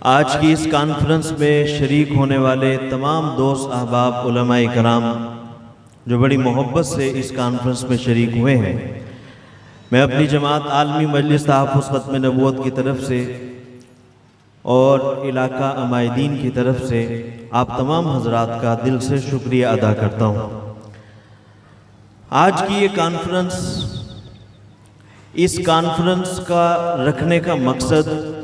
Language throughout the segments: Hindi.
आज की इस कॉन्फ्रेंस में शरीक होने वाले तमाम दोस्त अहबाब उलमाए कराम जो बड़ी मोहब्बत से इस कॉन्फ्रेंस में शरीक हुए हैं, मैं अपनी जमात आलमी मजलिस तहफ़्फ़ुज़ ख़त्म नबूवत की तरफ से और इलाका अमायदीन की तरफ से आप तमाम हजरात का दिल से शुक्रिया अदा करता हूँ। आज की ये कॉन्फ्रेंस, इस कॉन्फ्रेंस का रखने का मकसद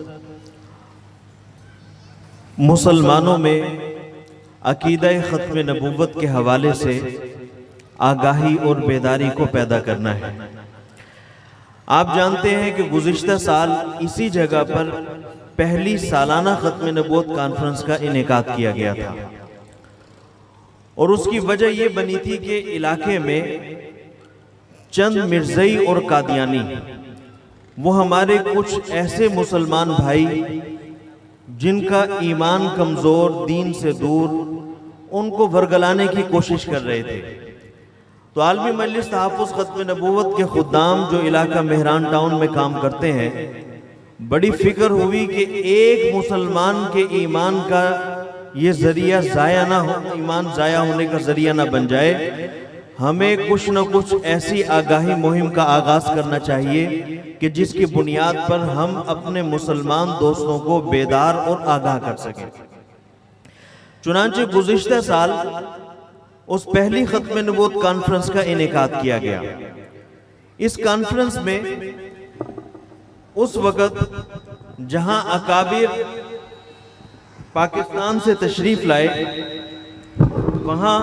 मुसलमानों में अकीदा ख़त्म नबूवत के हवाले से आगाही और बेदारी को पैदा करना है। आप जानते हैं कि गुज़िश्ता साल इसी जगह पर पहली सालाना ख़त्म नबूवत कॉन्फ्रेंस का इनेकाद किया गया था और उसकी वजह यह बनी थी कि इलाके में चंद मिर्ज़ई और कादियानी, वो हमारे कुछ ऐसे मुसलमान भाई जिनका ईमान कमज़ोर, दीन से दूर, उनको वरगलाने की कोशिश कर रहे थे। तो आलमी मजलिस तहफ़्फ़ुज़ ख़त्म नबूवत के खुद्दाम जो इलाका मेहरान टाउन में काम करते हैं, बड़ी फिक्र हुई कि एक मुसलमान के ईमान का ये ज़रिया ज़ाया ना हो, ईमान ज़ाया होने का ज़रिया ना बन जाए। हमें कुछ न कुछ ऐसी आगाही मुहिम का आगाज़ करना चाहिए कि जिसकी बुनियाद पर हम अपने मुसलमान दोस्तों को बेदार और आगाह कर सकें। चुनांचे गुज़िश्ता साल उस पहली ख़त्म नबूवत कॉन्फ्रेंस का इनेकाद किया गया। इस कॉन्फ्रेंस में उस वक़्त जहां अकाबिर पाकिस्तान से तशरीफ़ लाए, वहां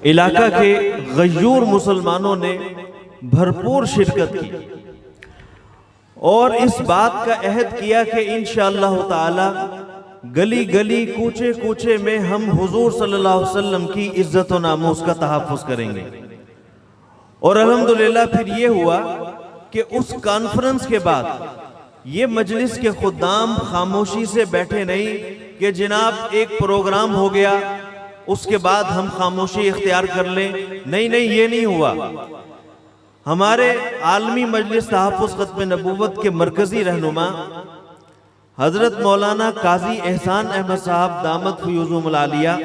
इलाका के गयूर मुसलमानों ने भरपूर शिरकत की और इस बात का अहद किया कि इंशाअल्लाह ताला गली गली, कूचे कूचे में हम हुजूर सल्लल्लाहु अलैहि वसल्लम की इज्जत और नामूस का तहफ़्फ़ुज़ करेंगे। और अल्हम्दुलिल्लाह फिर ये हुआ कि उस कॉन्फ्रेंस के बाद ये मजलिस के खुद्दाम खामोशी से बैठे नहीं कि जनाब एक प्रोग्राम हो गया उसके बाद हम खामोशी इख्तियार कर लें। नहीं, ये नहीं हुआ। हमारे आलमी मजलिस तहफ़्फ़ुज़ ख़त्म नबूवत के मरकज़ी रहनुमा हज़रत मौलाना काजी एहसान अहमद साहब दामत फ़यज़ुहुल आलिया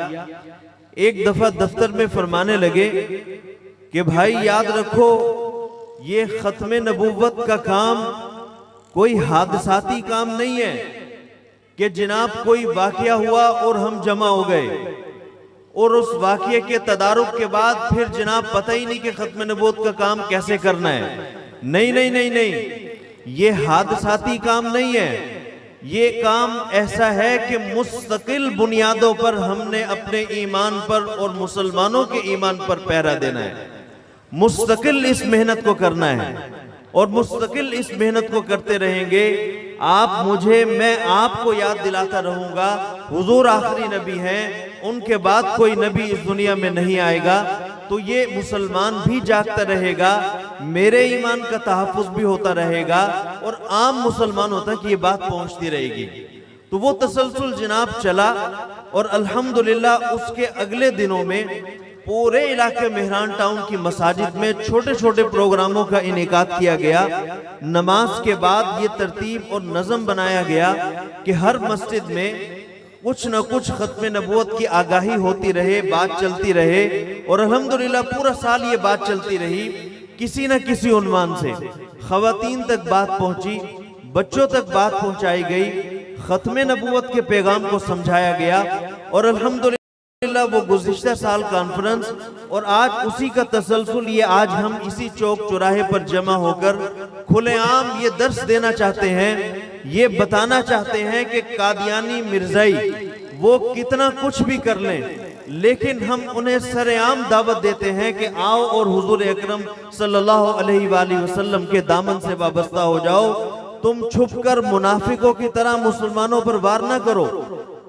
एक दफ़ा दफ्तर में फरमाने लगे कि भाई याद रखो, ये ख़त्म नबूवत का काम कोई हादसाती काम नहीं है कि जनाब कोई वाक़या हुआ और हम जमा हो गए और उस वाक़ये के तदारुक के बाद फिर जनाब पता ही नहीं कि ख़त्म नबूवत का काम कैसे करना है। नहीं, ये हादसाती काम नहीं है। ये काम ऐसा है कि मुस्तकिल बुनियादों पर हमने अपने ईमान पर और मुसलमानों के ईमान पर पहरा देना है। मुस्तकिल इस मेहनत को करना है और मुस्तकिल इस मेहनत को करते रहेंगे। आप मुझे, मैं आपको याद दिलाता रहूंगा, हुजूर आखिरी नबी हैं, उनके बाद कोई नबी इस दुनिया में नहीं आएगा। तो ये मुसलमान भी जागता रहेगा, मेरे ईमान का तहफ़्फ़ुज़ भी होता रहेगा और आम मुसलमानों तक ये बात पहुंचती रहेगी। तो वो तसलसल जनाब चला और अल्हम्दुलिल्लाह उसके अगले दिनों में पूरे इलाके मेहरान टाउन की मसाजिद में छोटे छोटे प्रोग्रामों का इनेकाद किया गया। नमाज के बाद ये तरतीब और नज़म बनाया गया कि हर मस्जिद में कुछ न कुछ ख़त्म नबूवत की आगाही होती रहे, बात चलती रहे। और अल्हम्दुलिल्लाह पूरा साल ये बात चलती रही। किसी न किसी उन्वान से ख़वातीन तक बात पहुंची, बच्चों तक बात पहुंचाई गई, ख़त्म नबूवत के पैगाम को समझाया गया। और अल्हम्दुलिल्लाह वो गुज़िश्ता साल कॉन्फ्रेंस और आज उसी का तसलसल, ये आज हम इसी चौक चौराहे पर जमा होकर खुलेआम ये दर्स देना चाहते हैं, ये बताना चाहते हैं कि कादियानी मिर्ज़ाई वो कितना कुछ भी कर लें, लेकिन हम उन्हें सरेआम दावत देते हैं कि आओ और हुजूर अकरम सल्लल्लाहु अलैहि वसल्लम के दामन से वाबस्ता हो जाओ। तुम छुपकर मुनाफिकों की तरह मुसलमानों पर वार ना करो।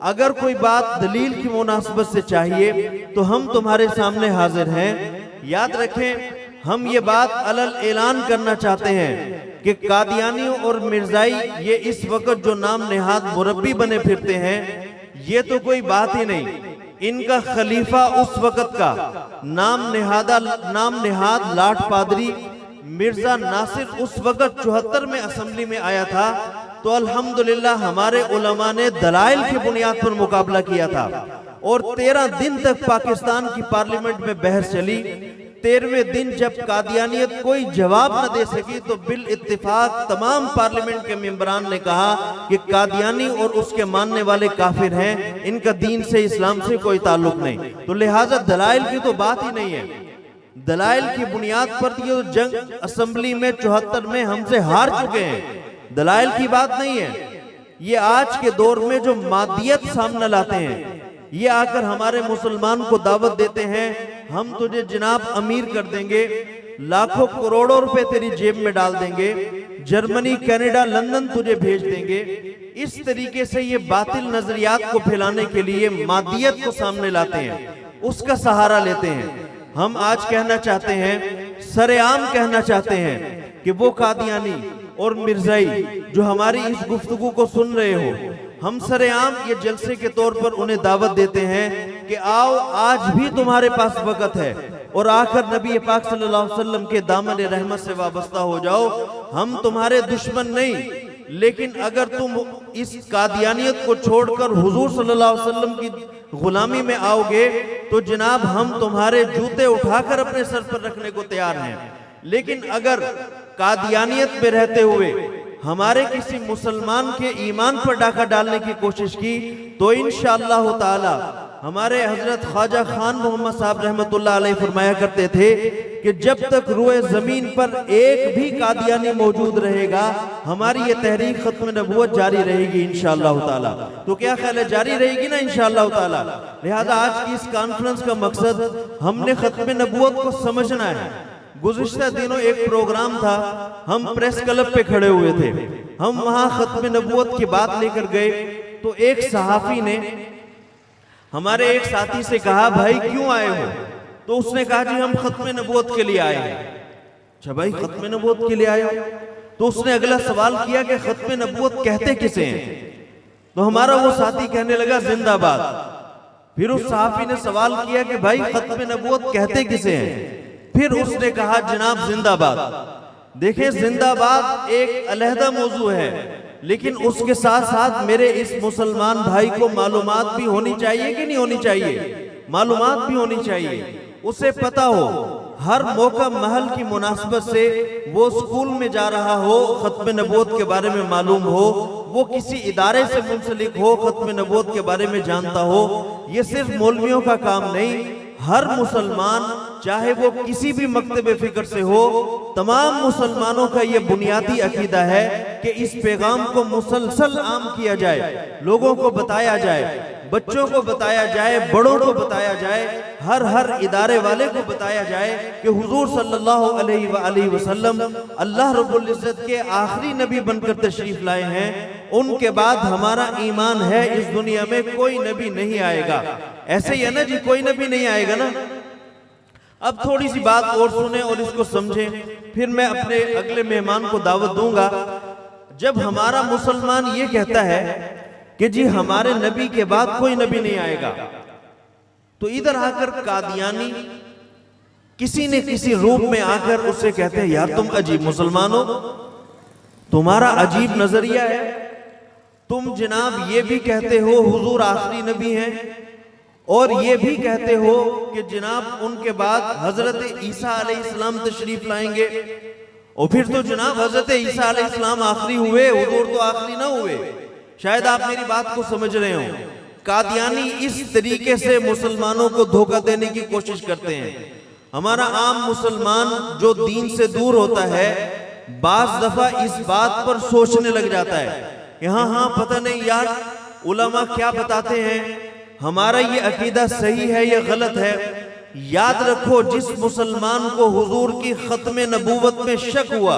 अगर कोई बात दलील की मुनासबत से चाहिए तो हम तुम्हारे सामने हाजिर हैं। याद रखें, हम ये बात अलल ऐलान करना चाहते हैं कि कादियानी और मिर्ज़ाई ये इस वक्त जो नाम नेहाद मुरब्बी बने फिरते हैं, ये तो कोई बात ही नहीं। इनका खलीफा उस वक्त का नाम नेहाद लाट पादरी मिर्जा नासिर उस वक्त 74 में असेंबली में आया था, तो अल्हम्दुलिल्लाह हमारे उलमा ने दलाइल की बुनियाद पर मुकाबला किया था और 13 दिन तक पाकिस्तान की पार्लियामेंट में बहस चली। 13वें दिन जब कादियानियत कोई जवाब न दे सकी तो बिल इत्तिफाक तमाम पार्लियामेंट के मेंबरान ने कहा कि कादियानी और उसके मानने वाले काफिर हैं, इनका दीन से इस्लाम से कोई ताल्लुक नहीं। तो लिहाजा दलाइल की तो बात ही नहीं है। दलाइल की बुनियाद पर ये जंग असेंबली में 74 में हमसे हार चुके हैं, दलाइल की बात नहीं है। ये आज के दौर में जो मादियत सामने लाते हैं, ये आकर हमारे मुसलमान को दावत देते हैं, हम तुझे जनाब अमीर कर देंगे, लाखों करोड़ों रुपए तेरी जेब में डाल देंगे, जर्मनी, कनाडा, लंदन तुझे भेज देंगे। इस तरीके से ये बातिल नजरियात को फैलाने के लिए मादियत को सामने लाते हैं, उसका सहारा लेते हैं। हम आज कहना चाहते हैं, सरेआम कहना चाहते हैं कि वो कादियानी और मिर्जाई जो हमारी इस गुफ्तगू को सुन रहे हो, हम सरेआम ये जलसे के तौर पर उन्हें दावत देते हैं कि आओ, आज भी तुम्हारे पास वक्त है और आकर नबी पाक सल्लल्लाहु अलैहि वसल्लम के दामन रहमत से वाबस्ता हो जाओ। हम तुम्हारे दुश्मन नहीं, लेकिन अगर तुम इस कादियानियत को छोड़कर हुजूर सल्लल्लाहु अलैहि वसल्लम की गुलामी में आओगे तो जनाब हम तुम्हारे जूते उठाकर अपने सर पर रखने को तैयार हैं। लेकिन अगर कादियानियत में रहते हुए हमारे किसी मुसलमान के ईमान पर डाका डालने की कोशिश की तो इंशाअल्लाह ताला हमारे हजरत ख्वाजा खान मोहम्मद साहब रहमतुल्लाह अलैह फरमाया करते थे कि जब तक रूए जमीन पर एक भी कादियानी मौजूद रहेगा, हमारी ये तहरीक खत्म नबूवत जारी रहेगी इंशाअल्लाह ताला। तो क्या ख्याल है, जारी रहेगी ना इंशाअल्लाह ताला। लिहाजा आज की इस कॉन्फ्रेंस का मकसद हमने खत्म नबूवत को समझना है। गुज़िश्ता दिनों एक प्रोग्राम था, हम प्रेस क्लब पे खड़े हुए थे, हम वहां खत्म नबूवत की बात लेकर गए तो एक सहाफी ने हमारे एक साथी से कहा, भाई क्यों आए हो? तो उसने कहा जी हम खत्म नबूवत के लिए आए हैं। अच्छा भाई, खत्म नबूवत के लिए आए हो? तो उसने अगला सवाल किया कि खत्म नबूवत कहते किसे हैं? तो हमारा वो साथी कहने लगा जिंदाबाद। फिर उस सहाफी ने सवाल किया कि भाई खत्म नबूवत कहते किसे हैं? फिर उसने कहा जनाब जिंदाबाद। देखें, जिंदाबाद एक अलहदा मौजू है, लेकिन उसके साथ साथ मेरे इस मुसलमान भाई को मालूमात भी होनी चाहिए कि नहीं होनी चाहिए? मालूमात भी होनी चाहिए, उसे पता हो, हर मौका महल की मुनासबत से वो स्कूल में जा रहा हो, खत्म नबूवत के बारे में मालूम हो, वो किसी इदारे से मुंसलिक हो, खत्म नबूवत के बारे में जानता हो। ये सिर्फ मौलवियों का काम नहीं, हर मुसलमान चाहे वो किसी भी मकतबे फिक्र से हो, तमाम मुसलमानों का ये बुनियादी अकीदा है कि इस पैगाम को मुसलसल आम किया जाए, लोगों को बताया जाए, बच्चों को बताया जाए, बड़ों को बताया जाए, हर इदारे वाले को बताया जाए कि हुजूर सल्लल्लाहु अलैहि वसल्लम अल्लाह रब्बुल इज्जत के आखिरी नबी बनकर तशरीफ लाए हैं। उनके बाद हमारा ईमान है इस दुनिया में कोई नबी नहीं आएगा। ऐसे ही है ना जी, कोई नबी नहीं आएगा ना। अब थोड़ी सी बात और सुने और इसको समझें, फिर मैं अपने अगले मेहमान को दावत दूंगा। जब हमारा मुसलमान ये कहता है कि जी हमारे नबी के बाद कोई नबी नहीं आएगा, तो इधर आकर कादियानी किसी न किसी रूप में आकर उससे कहते हैं यार तुम अजीब मुसलमान हो, तुम्हारा अजीब नजरिया है, तुम जनाब ये भी कहते हो हुजूर आखिरी नबी हैं और ये भी कहते हो कि जनाब उनके बाद हजरत ईसा अलैहिस्सलाम तशरीफ लाएंगे, और फिर तो जनाब हजरत ईसा अलैहिस्सलाम आखिरी हुए, हुजूर तो आखिरी ना हुए। शायद आप मेरी बात को समझ रहे हो। कादियानी इस तरीके से मुसलमानों को धोखा देने की कोशिश करते हैं। हमारा आम मुसलमान जो दीन से दूर होता है, बाज दफा इस बात पर सोचने लग जाता है कि हाँ पता नहीं यार उलमा क्या बताते हैं, हमारा ये अकीदा सही है या गलत है। याद रखो, जिस मुसलमान को हुजूर की खत्म नबूवत में शक हुआ,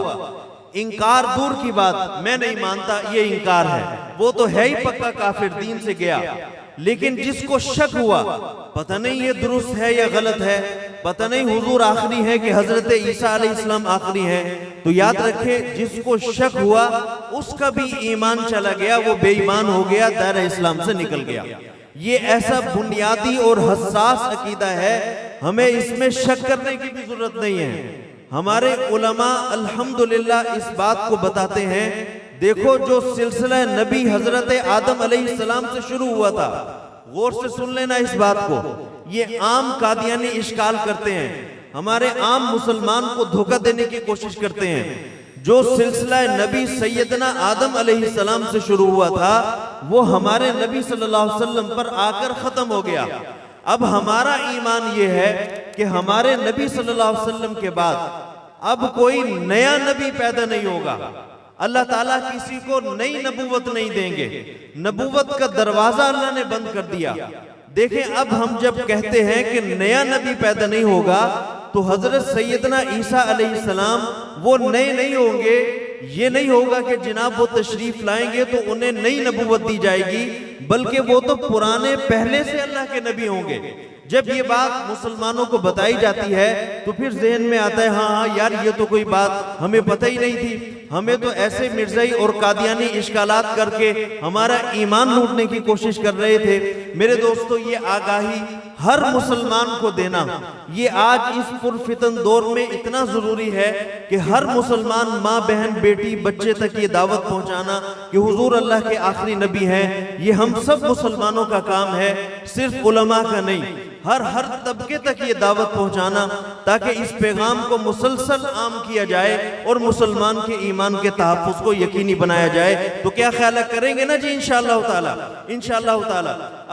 इंकार दूर की बात, मैं नहीं मानता ये इंकार है, वो तो है ही पक्का काफिर, दीन से गया। लेकिन जिसको शक हुआ, पता नहीं ये दुरुस्त है या गलत है, पता नहीं हुजूर आखिरी है कि हजरत ईसा अलैहिस्सलाम आखिरी है, तो याद रखे जिसको शक हुआ उसका भी ईमान चला गया, वो बेईमान हो गया, दायरा इस्लाम से निकल गया। ये ऐसा बुनियादी और हसास अकीदा है, हमें इसमें शक करने की भी जरूरत नहीं है। हमारे उलमा अल्हम्दुलिल्लाह इस बात को बताते हैं, देखो जो सिलसिला नबी हजरत आदम अलैहिस्सलाम से शुरू हुआ था, गौर से सुन लेना इस बात को, ये आम कादियानी इश्काल करते हैं, हमारे आम मुसलमान को धोखा देने की कोशिश करते हैं। जो सिलसिला नबी सैयदना आदम अलैहिस्सलाम से शुरू हुआ था वो हमारे नबी सल्लल्लाहु अलैहि वसल्लम पर आकर खत्म हो गया। अब हमारा ईमान ये है कि हमारे नबी सल्लल्लाहु अलैहि वसल्लम के बाद अब कोई नया नबी पैदा नहीं होगा। अल्लाह ताला किसी को नई नबूवत नहीं देंगे, नबूवत का दरवाजा अल्लाह ने बंद कर दिया। देखें, अब हम जब कहते हैं कि नया नबी पैदा नहीं होगा तो हजरत सैयदना ईसा अलैहिस्सलाम वो नए नहीं होंगे। ये नहीं होगा कि जनाब वो तशरीफ लाएंगे तो उन्हें नई नबूवत दी जाएगी, बल्कि वो तो पुराने पहले से अल्लाह के नबी होंगे। जब ये बात मुसलमानों को बताई जाती है तो फिर जहन में आता है हाँ यार ये तो कोई बात हमें पता ही नहीं थी, हमें तो ऐसे मिर्जाई और कादियानी इश्कालात करके हमारा ईमान लूटने की कोशिश कर रहे थे। मेरे दोस्तों, ये आगाही हर मुसलमान को देना ये आज इस पुरफितन दौर में इतना जरूरी है कि हर मुसलमान माँ बहन बेटी बच्चे तक ये दावत पहुंचाना कि हुजूर अल्लाह के आखिरी नबी हैं। ये हम सब मुसलमानों का काम है, सिर्फ उलमा का नहीं, हर तबके तक ये दावत पहुंचाना ताकि इस पैगाम को मुसलसल आम किया जाए और मुसलमान के ईमान के तहफ़्फ़ुज़ को यकीनी बनाया जाए। तो क्या ख्याल करेंगे ना जी इंशाअल्लाह ताला, इंशाअल्लाह ताला।